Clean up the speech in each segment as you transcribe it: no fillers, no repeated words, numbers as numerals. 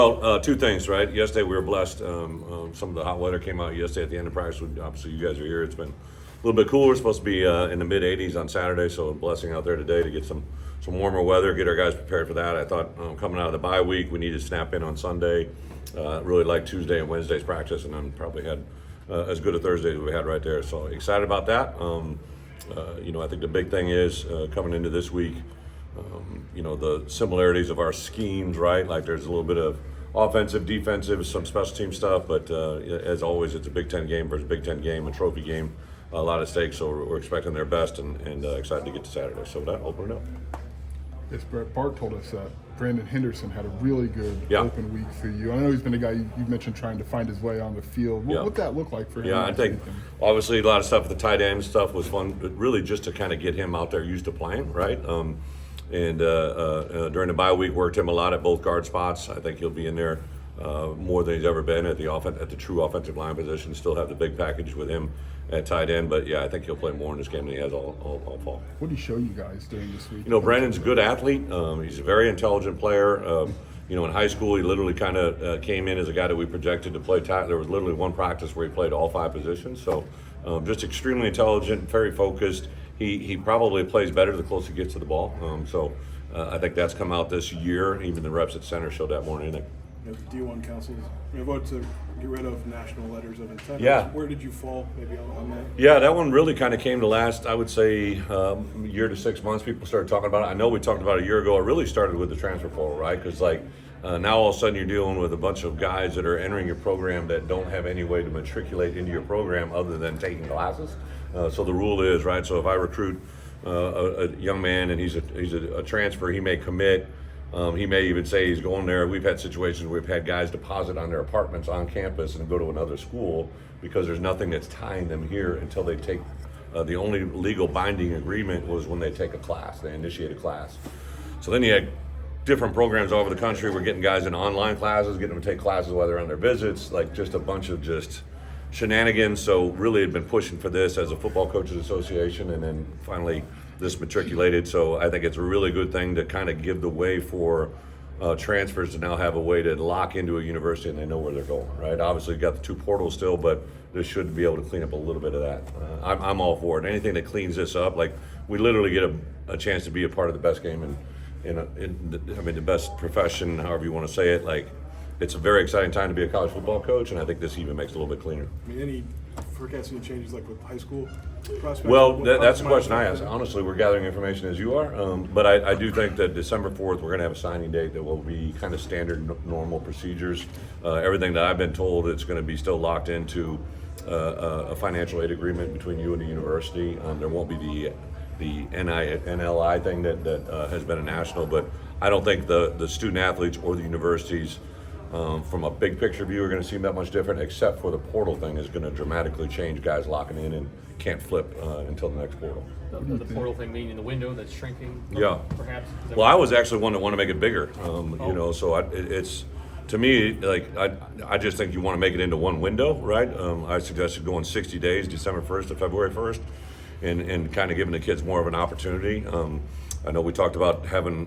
Well, two things, right? Yesterday we were blessed. Some of the hot weather came out yesterday at the end of practice. Obviously, you guys are here. It's been a little bit cooler. We're supposed to be in the mid 80s on Saturday, so a blessing out there today to get some warmer weather, get our guys prepared for that. I thought coming out of the bye week, we needed to snap in on Sunday. Really liked Tuesday and Wednesday's practice, and then probably had as good a Thursday as we had right there. So excited about that. I think the big thing is coming into this week. The similarities of our schemes, right? Like there's a little bit of offensive, defensive, some special team stuff, but as always, it's a Big Ten game versus Big Ten game, a trophy game, a lot of stakes, so we're expecting their best and excited to get to Saturday. So with that, open it up. Yes, Brett Bart told us that Brandon Henderson had a really good Yeah. open week for you. I know he's been a guy you mentioned trying to find his way on the field. Yeah. What'd that look like for him? Yeah, I think obviously a lot of stuff with the tight end stuff was fun, but really just to kind of get him out there used to playing, right? And during the bye week, worked him a lot at both guard spots. I think he'll be in there more than he's ever been at the true offensive line position. Still have the big package with him at tight end, but yeah, I think he'll play more in this game than he has all fall. What did he show you guys during this week? Brandon's a good athlete. He's a very intelligent player. In high school, he literally kind of came in as a guy that we projected to play tight. There was literally one practice where he played all five positions. So just extremely intelligent, very focused. He probably plays better the closer he gets to the ball. I think that's come out this year. Even the reps at center showed that more than anything. D1 councils vote to get rid of national letters of intent. Yeah. Where did you fall maybe on that? Yeah, that one really kind of came to last, I would say, year to 6 months. People started talking about it. I know we talked about it a year ago. It really started with the transfer portal, right? Because now all of a sudden you're dealing with a bunch of guys that are entering your program that don't have any way to matriculate into your program other than taking classes. So the rule is, right, so if I recruit a young man and he's a transfer, he may commit. He may even say he's going there. We've had situations where we've had guys deposit on their apartments on campus and go to another school because there's nothing that's tying them here until they take the only legal binding agreement was when they take a class, they initiate a class. So then you had different programs all over the country. We're getting guys in online classes, getting them to take classes while they're on their visits, like just a bunch of just shenanigans. So really had been pushing for this as a football coaches association, and then finally this matriculated. So I think it's a really good thing to kind of give the way for transfers to now have a way to lock into a university and they know where they're going, right? Obviously you've got the two portals still, but this should be able to clean up a little bit of that. I'm all for it. Anything that cleans this up, like we literally get a chance to be a part of the best game the best profession, however you want to say it. Like, it's a very exciting time to be a college football coach, and I think this even makes it a little bit cleaner. Any forecast any changes like with high school prospects? Well, that's a question I ask. Honestly, we're gathering information as you are, but I do think that December 4th we're going to have a signing date that will be kind of standard, normal procedures. Everything that I've been told, it's going to be still locked into a financial aid agreement between you and the university. There won't be the NLI thing that has been a national, but I don't think the student athletes or the universities from a big picture view are going to seem that much different, except for the portal thing is going to dramatically change guys locking in and can't flip until the next portal. The portal thing meaning the window that's shrinking, Yeah. perhaps? Well, I was actually one that want to make it bigger, so it's, to me, like, I just think you want to make it into one window, right? I suggested going 60 days, December 1st to February 1st, and kind of giving the kids more of an opportunity. I know we talked about having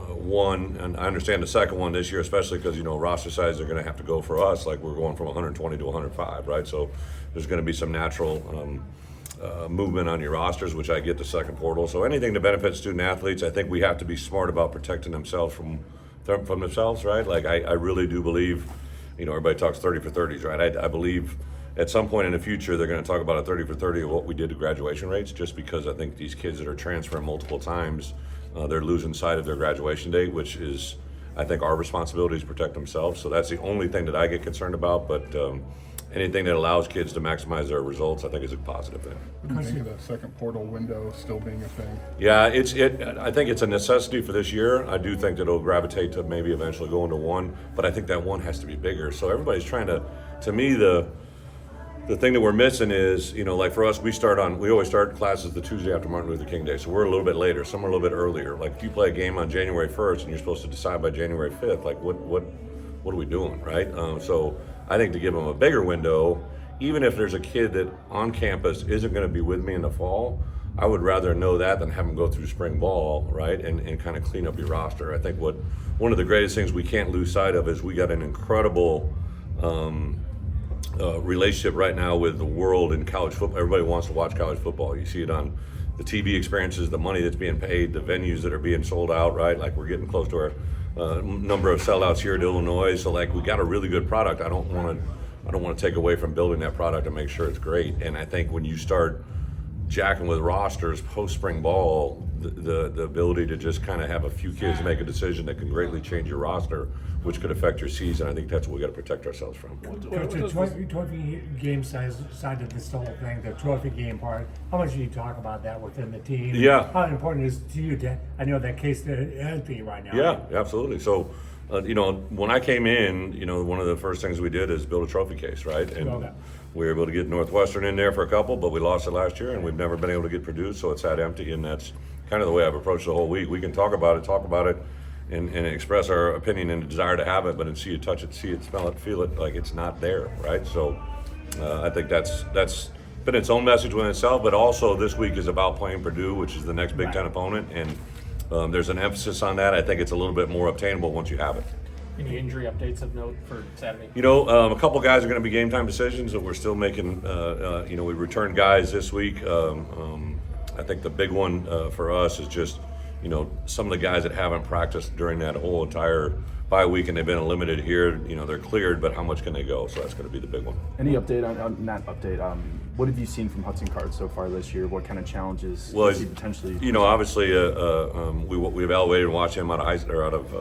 one, and I understand the second one this year, especially because, roster size are going to have to go for us, like we're going from 120 to 105, right? So there's going to be some natural movement on your rosters, which I get the second portal. So anything to benefit student athletes, I think we have to be smart about protecting themselves from themselves, right? Like I really do believe, everybody talks 30 for 30s, right? I believe at some point in the future, they're going to talk about a 30 for 30 of what we did to graduation rates, just because I think these kids that are transferring multiple times, they're losing sight of their graduation date, which is, I think, our responsibility to protect themselves. So that's the only thing that I get concerned about. But anything that allows kids to maximize their results, I think is a positive thing. What do you think of that second portal window still being a thing? Yeah, I think it's a necessity for this year. I do think that it'll gravitate to maybe eventually go into one, but I think that one has to be bigger. So everybody's trying to me, the thing that we're missing is, like for us, we always start classes the Tuesday after Martin Luther King Day. So we're a little bit later, some are a little bit earlier. Like if you play a game on January 1st and you're supposed to decide by January 5th, like what are we doing, right? So I think to give them a bigger window, even if there's a kid that on campus isn't going to be with me in the fall, I would rather know that than have them go through spring ball, right, and kind of clean up your roster. I think one of the greatest things we can't lose sight of is we got an incredible relationship right now with the world in college football. Everybody wants to watch college football. You see it on the TV experiences, the money that's being paid, the venues that are being sold out, right? Like we're getting close to our number of sellouts here at Illinois. So like we got a really good product. I don't want to take away from building that product and make sure it's great. And I think when you start jacking with rosters post spring ball, the ability to just kind of have a few kids make a decision that can greatly change your roster, which could affect your season. I think that's what we got to protect ourselves from. Coach, the trophy game side of this whole thing, the trophy game part, how much do you talk about that within the team? Yeah. How important is it to you to, I know that case that Anthony right now. Yeah, absolutely. So, when I came in, one of the first things we did is build a trophy case, right? And Okay. we were able to get Northwestern in there for a couple, but we lost it last year, and we've never been able to get Purdue, so it's sat empty, and that's kind of the way I've approached the whole week. We can talk about it, and express our opinion and desire to have it, but until you touch it, see it, smell it, feel it, like it's not there, right? So I think that's been its own message within itself, but also this week is about playing Purdue, which is the next Big Ten opponent, and there's an emphasis on that. I think it's a little bit more obtainable once you have it. Any injury updates of note for Saturday? A couple guys are going to be game time decisions that we're still making. We returned guys this week. I think the big one for us is just, some of the guys that haven't practiced during that whole entire bye week and they've been limited here, they're cleared, but how much can they go? So that's going to be the big one. Any update on not update? What have you seen from Hudson Card so far this year? What kind of challenges Well, does he potentially? Obviously, we evaluated and watched him out of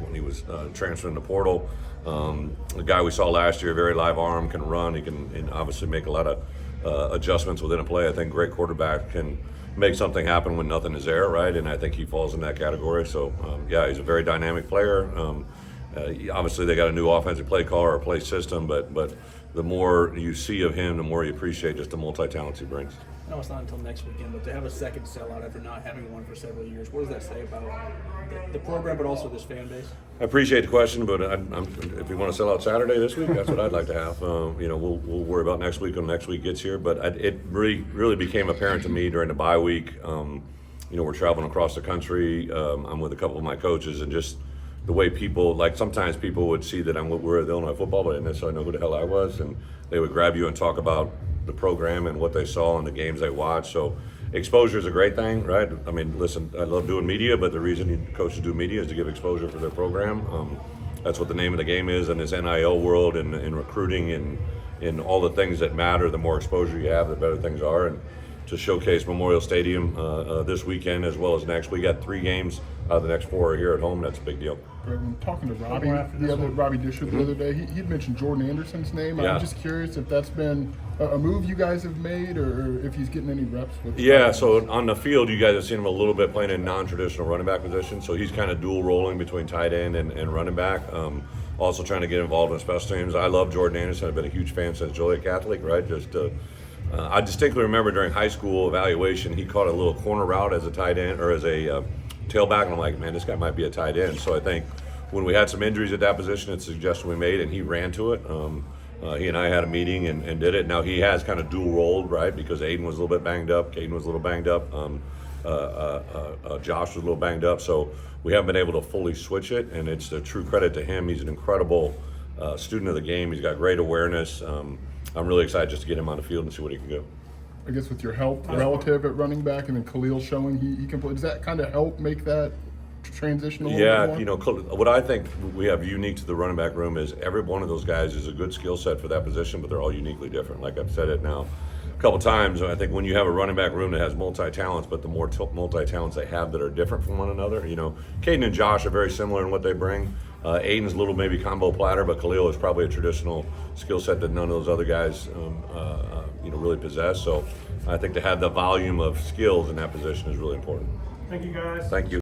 when he was transferring the portal. The guy we saw last year, very live arm, can run. He can and obviously make a lot of adjustments within a play. I think great quarterback can make something happen when nothing is there, right? And I think he falls in that category. So, he's a very dynamic player. Obviously, they got a new offensive play caller or play system, but the more you see of him, the more you appreciate just the multi-talents he brings. I know it's not until next weekend, but to have a second sellout after not having one for several years, what does that say about the program, but also this fan base? I appreciate the question, but if you want to sell out Saturday this week, that's what I'd like to have. We'll worry about next week when next week gets here. But it really became apparent to me during the bye week. We're traveling across the country. I'm with a couple of my coaches, and just the way people, like sometimes people would see that we're at Illinois football, but they didn't necessarily know who the hell I was, and they would grab you and talk about the program and what they saw and the games they watched. So exposure is a great thing, right? I mean, listen, I love doing media, but the reason coaches do media is to give exposure for their program. That's what the name of the game is in this NIL world and in recruiting and in all the things that matter. The more exposure you have, the better things are. And to showcase Memorial Stadium this weekend as well as next, we got 3 games out of the next 4 are here at home. That's a big deal. I'm talking to Robbie, more after this Robbie Disher the other day. He'd mentioned Jordan Anderson's name. Yeah. I'm just curious if that's been a move you guys have made, or if he's getting any reps with. Yeah, so on the field, you guys have seen him a little bit playing in non-traditional running back position. So he's kind of dual rolling between tight end and running back. Also trying to get involved in special teams. I love Jordan Anderson. I've been a huge fan since Joliet Catholic, right? I distinctly remember during high school evaluation, he caught a little corner route as a tight end or as a tailback, and I'm like, man, this guy might be a tight end. So I think when we had some injuries at that position, it's a suggestion we made, and he ran to it. He and I had a meeting and did it. Now he has kind of dual rolled, right? Because Aiden was a little bit banged up, Caden was a little banged up, Josh was a little banged up. So we haven't been able to fully switch it, and it's a true credit to him. He's an incredible student of the game. He's got great awareness. I'm really excited just to get him on the field and see what he can do. I guess with your help relative at running back, and then Khalil showing he can play, does that kind of help make that transition a little bit more? What I think we have unique to the running back room is every one of those guys is a good skill set for that position, but they're all uniquely different. Like I've said it now a couple times, I think when you have a running back room that has multi-talents, but the more multi-talents they have that are different from one another, Caden and Josh are very similar in what they bring. Aiden's a little maybe combo platter, but Khalil is probably a traditional skill set that none of those other guys really possess. So I think to have the volume of skills in that position is really important. Thank you, guys. Thank you.